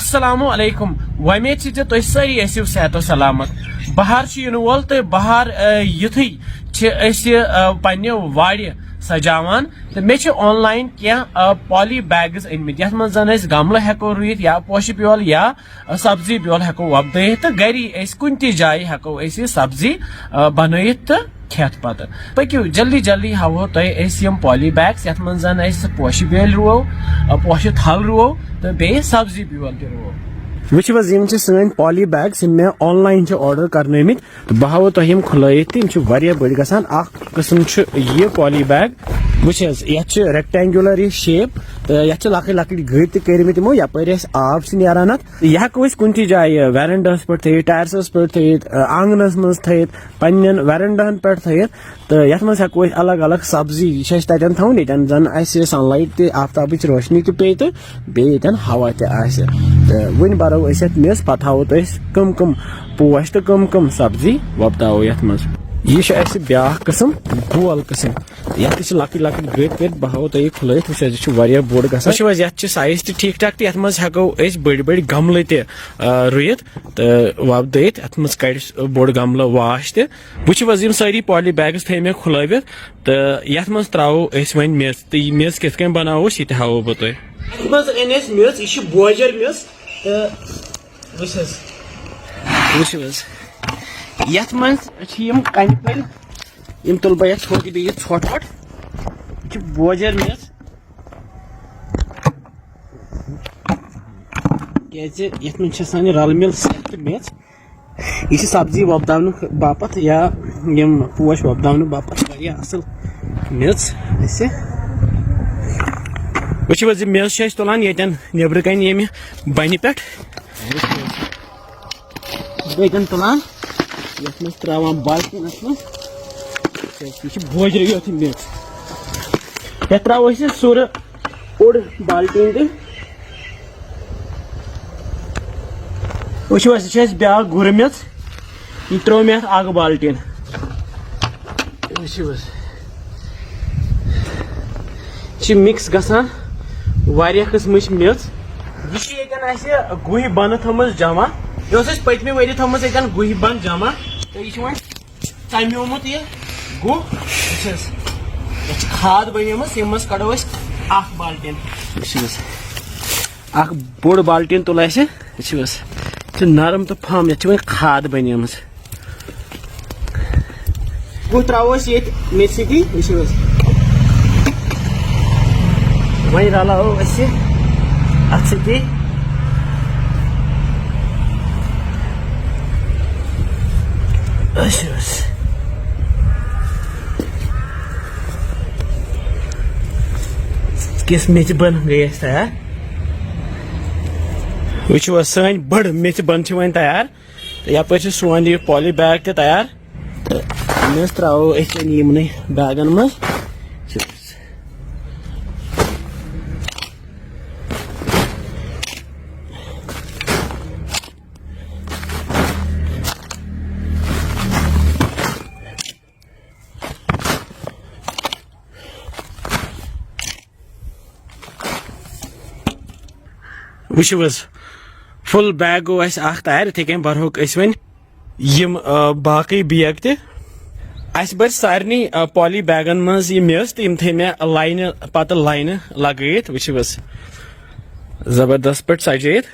अस्सलामु अलैकुम वमेद से तुम सारी ऐसी सेहत सलामत बहार इन वोल तो बहार युथी पे वाड़ सजावान तो मे ऑनलाइन क्या पॉली बैग्स अनमित ये मन गमल हेको रुत या पोश ब्योल या सब्जी ब्योल हेको वपद तो गरी कुन जाए हेको सब्जी बनत तो खेत पत पकू जल्दी जल्दी हावो तुम पॉली बैग्स ये मन पोश बेल रुवो पोश थल रुवो तो बे सब्जी ब्योल तह रुवो वो सन पॉली बैग्स मे ऑनलाइन ऑर्डर करनमित तो बह हावो तुम खुलत तम बड़ गसान किस्म यह पॉली बैग वो ये रेक्टेंगुलर यह शेप तो ये लक लक गड़ तमित यमो यपर आब नान यह हेको कुन जाए वेरेंडस पे थ टायरस पे थ आंगनस मज थ पन्न वेरेंडहन पे थ तो ये हेको अलग अलग सब्जी तन थवन ये जन सनलाइट आफ्ताब रोशनी पे तो बेन हवा तो वन बरो मेस पे हावो कम कम पोश तो कम कम सब्जी वपदावो ये मज यह ब्या किस्म गोल किस्म ये लक लक गड़ कर बह हावो तुम खुलत वो बोड़ ग ये साइज तह ठीक ठाक तो ये हेको बड़ बड़ गमल रुत तो वपदित ये कड़ बोड़ गमल वाश तह सारी पॉली बैग्स थे मे खुलवित तो ये त्रो वन मेज तो यह मेज कित बनावो यह हावो बह तुम मेज यह बोजर मेज यथ मन कन पल तुल बह थोट बे ोट वोट बोजर मेज क्या सान रल मिल सेट मेज यह सब्जी वपदावन बापत या यम पोश वपदावन बापत असल मेज वो मेज तुलान ये नबर कन ये बन पे बेन तुलान ये त्रावान बाल्टीनस मह बोजर योत मेज ये त्रो सुर ओड बाल्टीन वो ब्या गुर मेज यह त्रो मे अग बाल्टीन मिक्स गसान वारिया किस्म मेज यह गुह बन थमज जमा यह पतमे वरी थमज ये गुह बन जमा तो यह वो तम्योमुत यह गुह खाद बनेम यम कड़ो बाल्टीन बोड़ बाल्टीन तुल नरम तो फम ये खाद बनेम गुह त्रो ये मे सी वही रलाओ अत सी किस मेच बन गई तैयार वो सन बड़ मेच बन वन तैयार तो यप सोन यह पॉली बैग तैयार मे त्रो यमन बैगन मज वो फुल बैग गो तैयार इथे कन बरहोक वन यम बाकी बैग तह बर सारे पॉली बैगन मज यह मेज तो थे मे लाइन पत लाइन लगत वो जबरदस्त पे सजित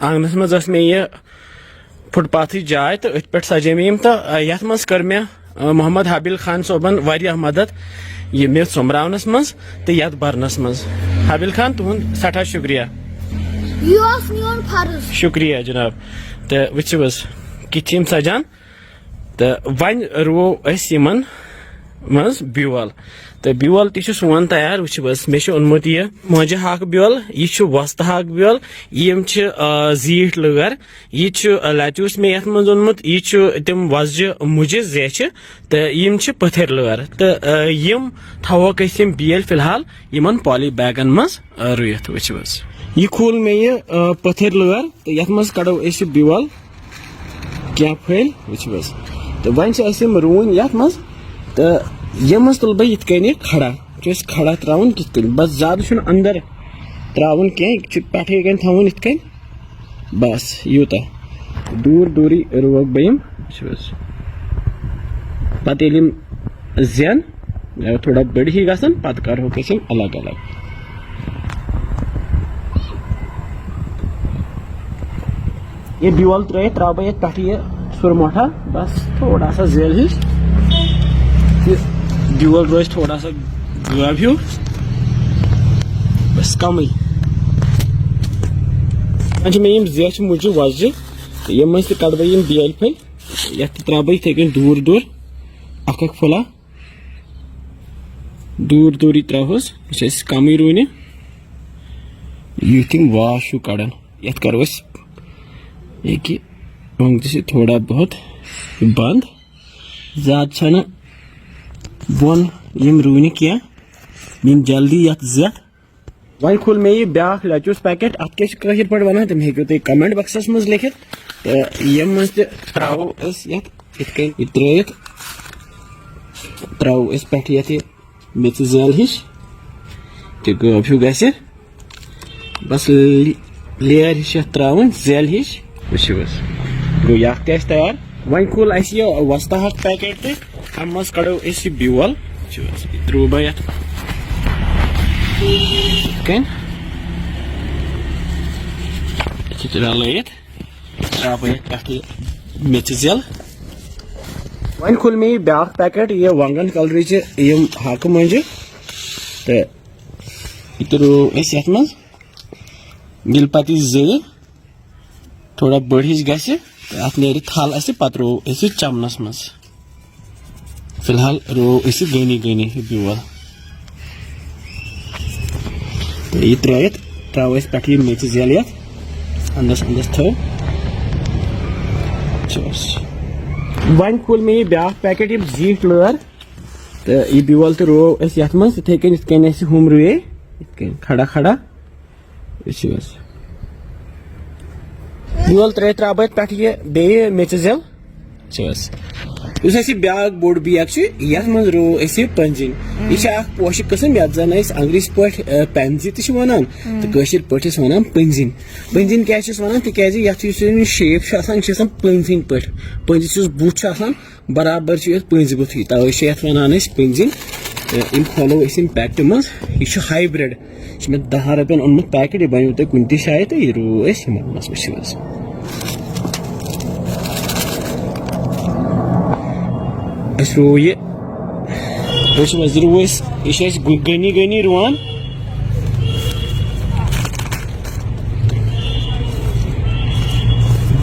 आंगनस मज मे यह फुटपाथ जाए तो अथ पे सजे मे तो ये मज कर मे मोहम्मद हाबिल खान सोबन वारिया मदद यह मेज सोमरावनस मज तो ये बरनस मज हाबिल खान तुहद सठा शुक्रिया शुक्रिया जनाब तो वो कित सजान तो वन रुवो यमन मज ब्योल तो ब्योल तह सोन तैयार वो मे ओनमुत यह मोजे हाक ब्योल यह वस्त हाक ब्योल यम जीठ लगर यह लतुस मे ये ओनमुत यह तम वजह मुजे जेच तो यम पथर लगर तो यम थवोक बेल फिलहाल यमन पॉली बैगन मज रुत वो यह खोल मे यह पथर लगर तो ये मज कड़ो ब्योल क्या फल वो तो वन रून ये मज तो यम तुल बह ये खड़ा खड़ा त्रावन कित बस ज्यादा अंदर त्रावन कह पे थवन इत बस यूता दूर दूरी रोग बयम पत जन थोड़ा बड़ी ही गसन पत कर अलग अलग ये ब्यूल त्रा बह पे सुर मोटा बस थोड़ा सा जेल हिश ब्यूल रोज थोड़ा सा गब हूँ बस कम मे जेल मुझे वजह ये मज कड़ बह बेल फल ये त्रा बह थे दूर दूर अख फुला दूर दूरी त्रोस कम रून यूथ वाश कड़ान ये करो ये थोड़ा बहुत बंद ज्यादा बोन यम रून क्या जल्दी ये जेट वन खुल मे यह ब्या लचूस पैकेट अत क्या पे वन तुम हेको तुम कमेंट बक्सस मज लिखित यम मज त्रो त्रो पे मेच जेल हिश गब हूँ ग बस लेयर हिश त्रावन जेल हिश वो गो यह तैयार वन खुल यह वस्ता पैकेट तम मज कड़ो ब्यूल त्रो बह रलत त्रा बह मेच जेल वन खुल मे ब्या पैकेट ये वंगन कलर यम हक मंजि तो यह त्रो ये मज पे जे थोड़ा बड़ हिच ग अत नेर थल पे रो चमनस मज फिलहाल रो गनी गनी ब्यूल तो यह त्रो पे मेच जेल ये अंदस अंदस थो वन खुल मे ब्या पैकेट यम जीट लर तो यह ब्यूल तो रो ये मज इथे हम रुए खड़ा खड़ा ब्यूल त्रा बह पे बे मेच जेल ब्या बोड़ बैग ये मज रो पंजिन यह पोश कस्म ये जन अंग्रेज पे पेंजी तो वन तो पे वन पंजिन पंजिन क्या वन तिज ये शेप पंजिन पे पंजिस बुत बराबर पंज बुत तवे वन पंजिन इन खोलो पैकेट मज यह हाइब्रिड मे 10 रुपयन ओनमुत पैकेट यह बनो तुम कुन शाये तो यह रो रो ये रो यह गनी गनी रुआन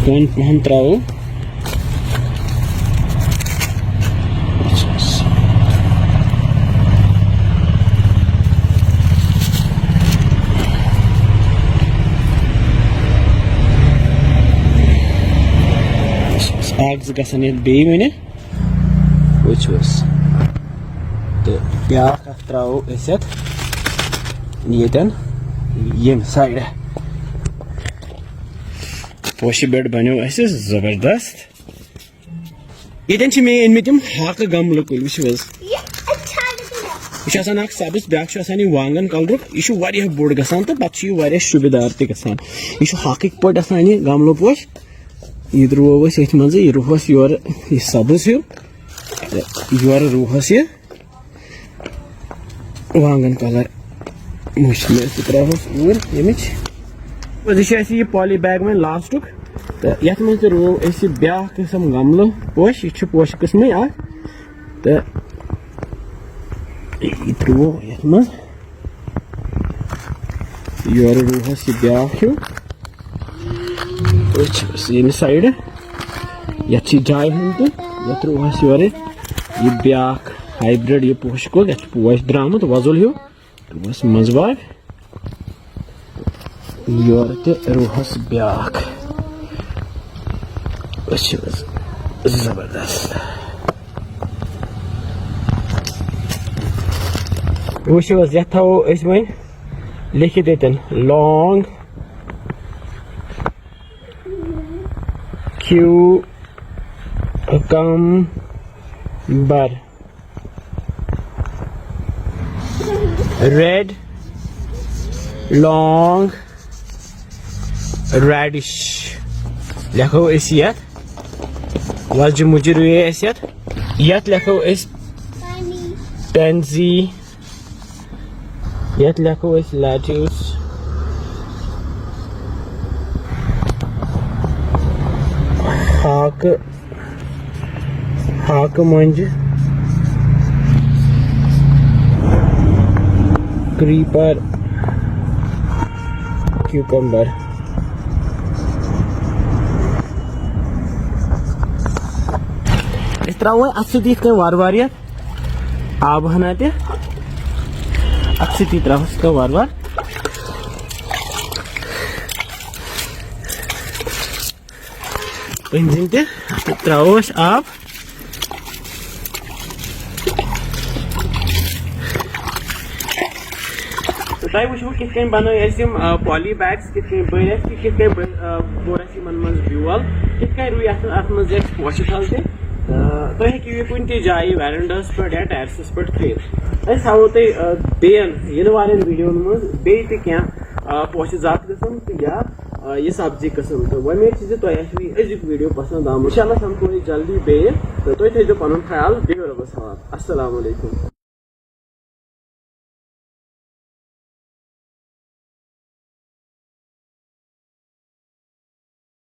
बोन पहन त्रो आग गसन बे वन तो ब्या त्रो ये साइड पोश बेड बनो जबरदस्त ये मे अनमित हक गमल कुल वो यह सब्ज ब्या वांगन कलर यह बोड़ गसान तो पे शुबेदार तक यह हक पे यह गमलो पोश यह रोस ये मज यह रोहस योर यह सब्ज हूँ योर रोहस यह वांगन कलर मुश त्रोस ऊर यमिच यह पॉली बैग में लास्टुक तो ये मज रो ब्या किस्म गमल पोश यह पोश किस्म तो यह त्रो ये मज योर रोहस यह ब्या हूँ ये साइड ये जाय हम तो ये रोहस योर यह ब्या हाइब्रिड यह पोश कुल ये पोश द्रामुत वजुल हूँ रोहस मजबाग योर ते रोहस ब्या जबरदस्त वो ये थो वन लिखित long cucumber, red long radish लिखो यत वजह मुझे रुए यत लिखो पेंजी यत लिखो लेट्यूस हाक मंज क्रीपर क्यूकम्बर इस त्रो अत वार वार आब हना अत त्रो वार वार अंजिम त्रो आब तुम वो कित बन पॉली बैग्स कित बन कित बोर मन ब्यूल कित रुई अत मे पोश थल तुम हेकू यह कुन जाए वेरेंडस पे या टेरिसस पे थ्वित हावो तुम बेन वाले वीडियोन मज बे पोश जात गसन या यह सब्जी कस्म तो उम्मीद तुम अजुक वीडियो पसंद आमुत इंशाल्लाह समझो जल्दी बे तो तुम थो पुन ख्याल बिहु रब्बस हवाल अस्सलाम वालेकुम।